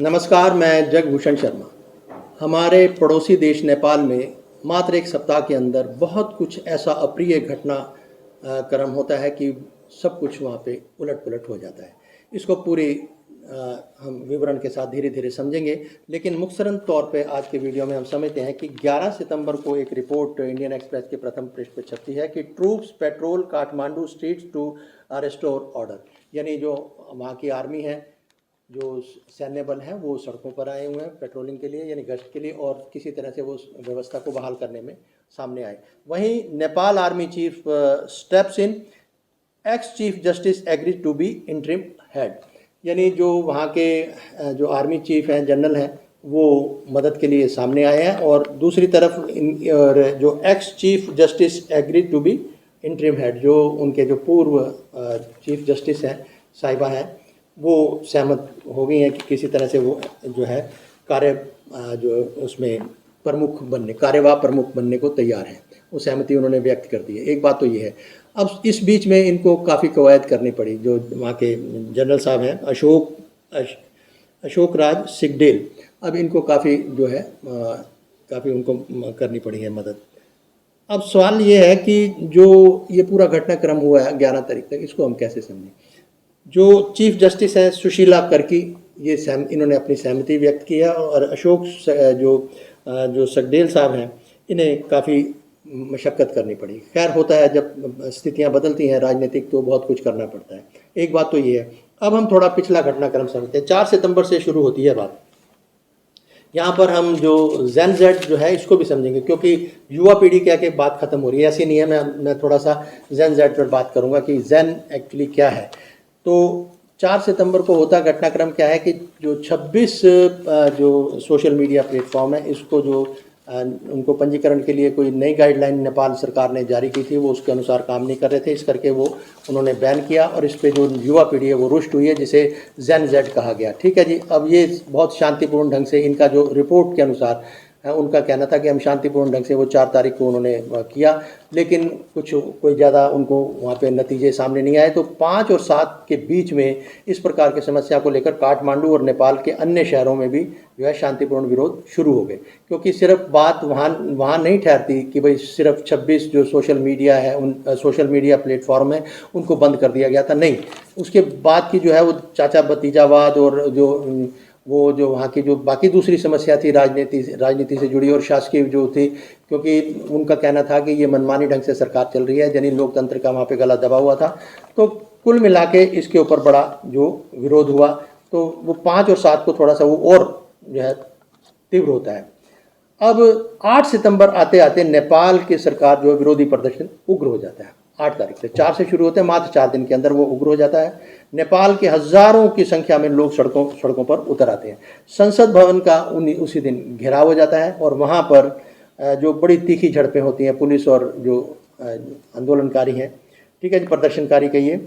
नमस्कार, मैं जगभूषण शर्मा। हमारे पड़ोसी देश नेपाल में मात्र एक सप्ताह के अंदर बहुत कुछ ऐसा अप्रिय घटना क्रम होता है कि सब कुछ वहाँ पे उलट-पुलट हो जाता है। इसको पूरी हम विवरण के साथ धीरे-धीरे समझेंगे, लेकिन मुख्तसरन तौर पे आज के वीडियो में हम समझते हैं कि 11 सितंबर को एक रिपोर्ट इंडियन एक्सप्रेस के प्रथम पृष्ठ पे छपती है कि troops patrol Kathmandu streets to restore order. यानी जो वहाँ की आर्मी है, जो सैन्य बल हैं, वो सड़कों पर आए हुए हैं पेट्रोलिंग के लिए, यानी गश्त के लिए, और किसी तरह से वो व्यवस्था को बहाल करने में सामने आए। वहीं Nepal army chief steps in, ex chief justice agree to be interim head. यानी जो वहाँ के जो आर्मी चीफ हैं, जनरल हैं, वो मदद के लिए सामने आए हैं, और दूसरी तरफ जो ex chief justice agree to be interim head, जो उनके जो पूर्व चीफ जस्टिस हैं, साहिबा हैं, वो सहमत हो गई हैं कि किसी तरह से वो जो है जो उसमें कार्यवाह प्रमुख बनने को तैयार हैं। वो सहमति उन्होंने व्यक्त कर दी है। एक बात तो ये है। अब इस बीच में इनको काफ़ी कवायद करनी पड़ी। जो वहाँ के जनरल साहब हैं, अशोक राज सिगडेल, अब इनको काफ़ी जो है काफ़ी उनको करनी पड़ी है मदद। अब सवाल ये है कि जो ये पूरा घटनाक्रम हुआ है 11 तारीख तक, इसको हम कैसे समझें। जो चीफ जस्टिस है सुशीला कर्की, ये इन्होंने अपनी सहमति व्यक्त की है, और अशोक जो सगडेल साहब हैं, इन्हें काफ़ी मशक्क़त करनी पड़ी। खैर, होता है जब स्थितियां बदलती हैं राजनीतिक, तो बहुत कुछ करना पड़ता है। एक बात तो ये है। अब हम थोड़ा पिछला घटनाक्रम समझते हैं। 4 सितंबर से शुरू होती है बात। यहाँ पर हम जो जैन जेड जो है, इसको भी समझेंगे, क्योंकि युवा पीढ़ी कह के बात खत्म हो रही है। ऐसी नहीं है। मैं थोड़ा सा जैन जेड पर बात करूँगा कि जैन एक्चुअली क्या है। तो 4 सितंबर को होता घटनाक्रम क्या है कि जो 26 जो सोशल मीडिया प्लेटफॉर्म है, इसको जो उनको पंजीकरण के लिए कोई नई गाइडलाइन नेपाल सरकार ने जारी की थी, वो उसके अनुसार काम नहीं कर रहे थे। इस करके वो उन्होंने बैन किया, और इस पे जो युवा पीढ़ी है वो रुष्ट हुई है, जिसे जैन जेड कहा गया। ठीक है जी। अब ये बहुत शांतिपूर्ण ढंग से, इनका जो रिपोर्ट के अनुसार उनका कहना था कि हम शांतिपूर्ण ढंग से वो 4 तारीख को उन्होंने किया, लेकिन कोई ज़्यादा उनको वहाँ पे नतीजे सामने नहीं आए। तो 5 और 7 के बीच में इस प्रकार की समस्या को लेकर काठमांडू और नेपाल के अन्य शहरों में भी जो है शांतिपूर्ण विरोध शुरू हो गए, क्योंकि सिर्फ बात वहाँ नहीं ठहरती कि भाई सिर्फ 26 जो सोशल मीडिया है, उन सोशल मीडिया प्लेटफॉर्म है, उनको बंद कर दिया गया था। नहीं, उसके बाद की जो है वो चाचा भतीजावाद, और जो वहाँ की जो बाकी दूसरी समस्या थी राजनीति से जुड़ी और शासकीय जो थी, क्योंकि उनका कहना था कि ये मनमानी ढंग से सरकार चल रही है, यानी लोकतंत्र का वहाँ पे गला दबा हुआ था। तो कुल मिला के इसके ऊपर बड़ा जो विरोध हुआ, तो वो 5 और 7 को थोड़ा सा वो और जो है तीव्र होता है। अब 8 सितंबर आते आते नेपाल की सरकार जो विरोधी प्रदर्शन उग्र हो जाता है। 8 तारीख से, 4 से शुरू होते हैं, मात्र 4 दिन के अंदर वो उग्र हो जाता है। नेपाल के हजारों की संख्या में लोग सड़कों पर उतर आते हैं। संसद भवन का उसी दिन घेराव हो जाता है, और वहाँ पर जो बड़ी तीखी झड़पें होती हैं पुलिस और जो आंदोलनकारी हैं, ठीक है जी, प्रदर्शनकारी कहिए।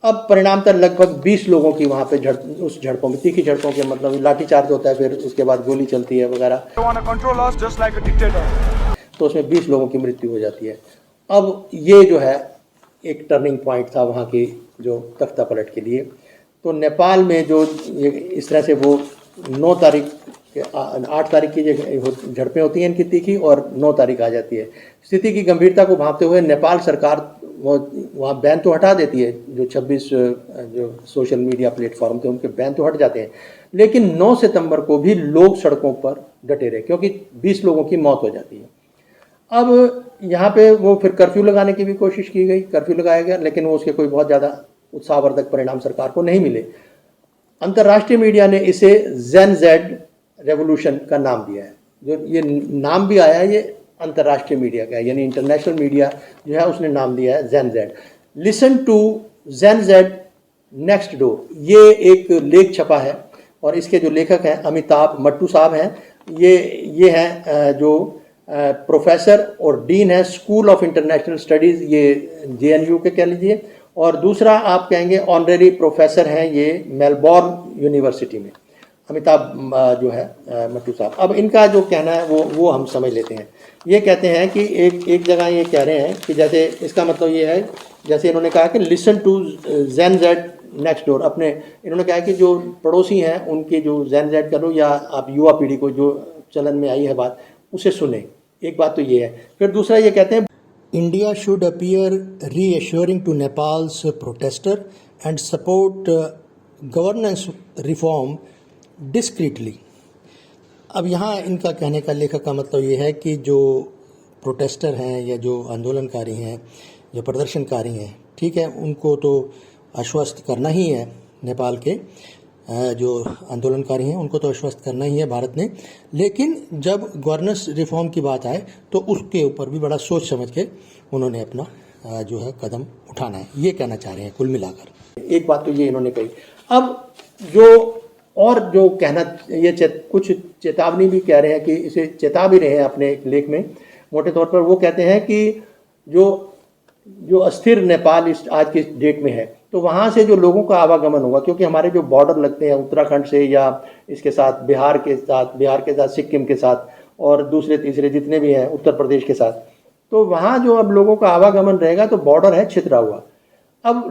अब परिणामतः लगभग 20 लोगों की वहाँ पे उस झड़पों में, तीखी झड़पों के मतलब लाठीचार्ज होता है, फिर उसके बाद गोली चलती है वगैरह, तो उसमें 20 लोगों की मृत्यु हो जाती है। अब ये जो है एक टर्निंग पॉइंट था वहाँ की जो तख्ता पलट के लिए। तो नेपाल में जो इस तरह से वो 9 तारीख 8 तारीख की झड़पें होती हैं इनकी तीखी, और 9 तारीख आ जाती है। स्थिति की गंभीरता को भांपते हुए नेपाल सरकार वो वहाँ बैन तो हटा देती है, जो 26 जो सोशल मीडिया प्लेटफॉर्म थे उनके बैन तो हट जाते हैं, लेकिन 9 सितंबर को भी लोग सड़कों पर डटे रहे, क्योंकि 20 लोगों की मौत हो जाती है। अब यहाँ पे वो फिर कर्फ्यू लगाने की भी कोशिश की गई, कर्फ्यू लगाया गया, लेकिन वो उसके कोई बहुत ज़्यादा उत्साहवर्धक परिणाम सरकार को नहीं मिले। अंतर्राष्ट्रीय मीडिया ने इसे जैन जेड रेवोल्यूशन का नाम दिया है। जो ये नाम भी आया है, ये अंतर्राष्ट्रीय मीडिया का है, यानी इंटरनेशनल मीडिया जो है उसने नाम दिया है Gen Z. Listen to Gen Z next door, ये एक लेख छपा है, और इसके जो लेखक हैं अमिताभ मट्टू साहब हैं। ये हैं जो प्रोफेसर और डीन है स्कूल ऑफ इंटरनेशनल स्टडीज़, ये JNU के कह लीजिए, और दूसरा आप कहेंगे ऑनरेरी प्रोफेसर हैं ये मेलबॉर्न यूनिवर्सिटी में, अमिताभ जो है मट्टू साहब। अब इनका जो कहना है वो हम समझ लेते हैं। ये कहते हैं कि एक जगह ये कह रहे हैं कि जैसे इसका मतलब ये है, जैसे इन्होंने कहा कि listen to Gen Z next door अपने, इन्होंने कहा है कि जो पड़ोसी हैं उनके जो जैन जैड करो या आप युवा पीढ़ी को जो चलन में आई है बात उसे सुने। एक बात तो ये है। फिर दूसरा ये कहते हैं India should appear reassuring to Nepal's protester and support governance reform discreetly. अब यहाँ इनका कहने का लेखक का मतलब ये है कि जो प्रोटेस्टर हैं या जो आंदोलनकारी हैं, जो प्रदर्शनकारी हैं, ठीक है, उनको तो आश्वस्त करना ही है, नेपाल के जो आंदोलनकारी हैं उनको तो आश्वस्त करना ही है भारत ने, लेकिन जब गवर्नेंस रिफॉर्म की बात आए तो उसके ऊपर भी बड़ा सोच समझ के उन्होंने अपना जो है कदम उठाना है, ये कहना चाह रहे हैं कुल मिलाकर। एक बात तो ये इन्होंने कही। अब जो कहना ये कुछ चेतावनी भी कह रहे हैं कि इसे चेता भी रहे हैं अपने लेख में। मोटे तौर पर वो कहते हैं कि जो अस्थिर नेपाल इस आज की डेट में है, तो वहाँ से जो लोगों का आवागमन होगा, क्योंकि हमारे जो बॉर्डर लगते हैं उत्तराखंड से या इसके साथ बिहार के साथ सिक्किम के साथ और दूसरे तीसरे जितने भी हैं उत्तर प्रदेश के साथ, तो वहाँ जो अब लोगों का आवागमन रहेगा तो बॉर्डर है छितरा हुआ। अब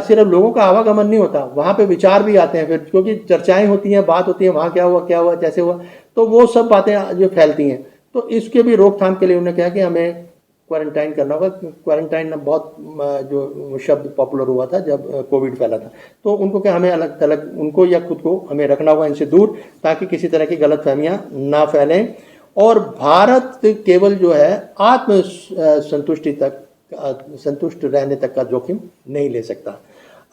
सिर्फ लोगों का आवागमन नहीं होता, वहाँ पे विचार भी आते हैं फिर, क्योंकि चर्चाएं होती हैं, बात होती है, वहाँ क्या हुआ जैसे हुआ, तो वो सब बातें जो फैलती हैं, तो इसके भी रोकथाम के लिए उन्होंने कहा कि हमें क्वारंटाइन करना होगा। क्वारंटाइन बहुत जो शब्द पॉपुलर हुआ था जब कोविड फैला था, तो उनको क्या हमें अलग थलग उनको या खुद को हमें रखना होगा इनसे दूर, ताकि किसी तरह की गलतफहमियां ना फैलें। और भारत केवल जो है आत्म संतुष्ट रहने तक का जोखिम नहीं ले सकता।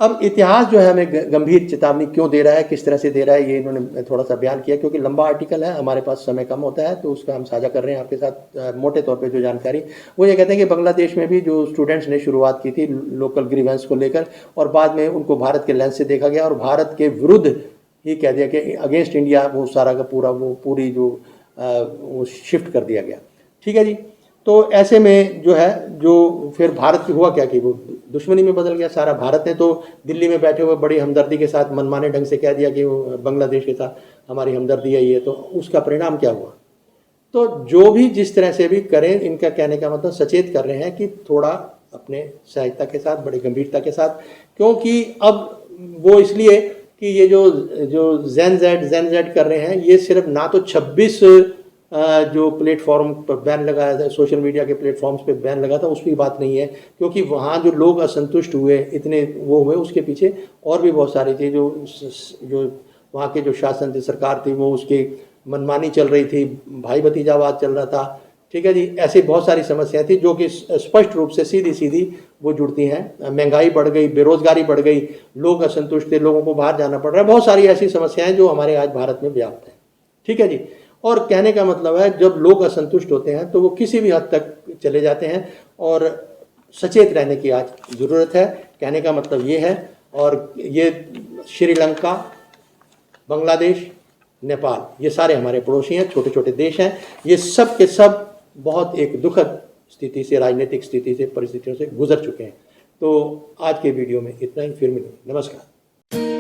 अब इतिहास जो है हमें गंभीर चेतावनी क्यों दे रहा है, किस तरह से दे रहा है, ये इन्होंने थोड़ा सा बयान किया, क्योंकि लंबा आर्टिकल है, हमारे पास समय कम होता है, तो उसका हम साझा कर रहे हैं आपके साथ। मोटे तौर पे जो जानकारी वो ये कहते हैं कि बांग्लादेश में भी जो स्टूडेंट्स ने शुरुआत की थी लोकल ग्रीवेंस को लेकर, और बाद में उनको भारत के लेंस से देखा गया और भारत के विरुद्ध ही कह दिया कि अगेंस्ट इंडिया वो सारा का पूरा पूरी जो वो शिफ्ट कर दिया गया। ठीक है जी। तो ऐसे में जो है जो फिर भारत की हुआ क्या कि वो दुश्मनी में बदल गया सारा। भारत ने तो दिल्ली में बैठे हुए बड़ी हमदर्दी के साथ मनमाने ढंग से कह दिया कि बांग्लादेश के साथ हमारी हमदर्दी है ये, तो उसका परिणाम क्या हुआ। तो जो भी जिस तरह से भी करें, इनका कहने का मतलब सचेत कर रहे हैं कि थोड़ा अपने सहजता के साथ, बड़ी गंभीरता के साथ, क्योंकि अब वो इसलिए कि ये जो जैन जेड कर रहे हैं, ये सिर्फ ना तो 26 जो प्लेटफॉर्म पर बैन लगाया था, सोशल मीडिया के प्लेटफॉर्म्स पे बैन लगा था, उसकी बात नहीं है, क्योंकि वहाँ जो लोग असंतुष्ट हुए, इतने वो हुए, उसके पीछे और भी बहुत सारी थी। जो वहाँ के जो शासन थी, सरकार थी, वो उसकी मनमानी चल रही थी, भाई भतीजावाद चल रहा था। ठीक है जी। ऐसी बहुत सारी समस्याएं थी जो कि स्पष्ट रूप से सीधी वो जुड़ती हैं। महंगाई बढ़ गई, बेरोजगारी बढ़ गई, लोग असंतुष्ट थे, लोगों को बाहर जाना पड़ रहा है, बहुत सारी ऐसी समस्याएं जो हमारे आज भारत में व्याप्त हैं। ठीक है जी। और कहने का मतलब है जब लोग असंतुष्ट होते हैं तो वो किसी भी हद तक चले जाते हैं, और सचेत रहने की आज ज़रूरत है, कहने का मतलब ये है। और ये श्रीलंका, बांग्लादेश, नेपाल, ये सारे हमारे पड़ोसी हैं, छोटे छोटे देश हैं, ये सब के सब बहुत एक दुखद स्थिति से, राजनीतिक स्थिति से, परिस्थितियों से गुजर चुके हैं। तो आज के वीडियो में इतना ही, फिर मिलेंगे। नमस्कार।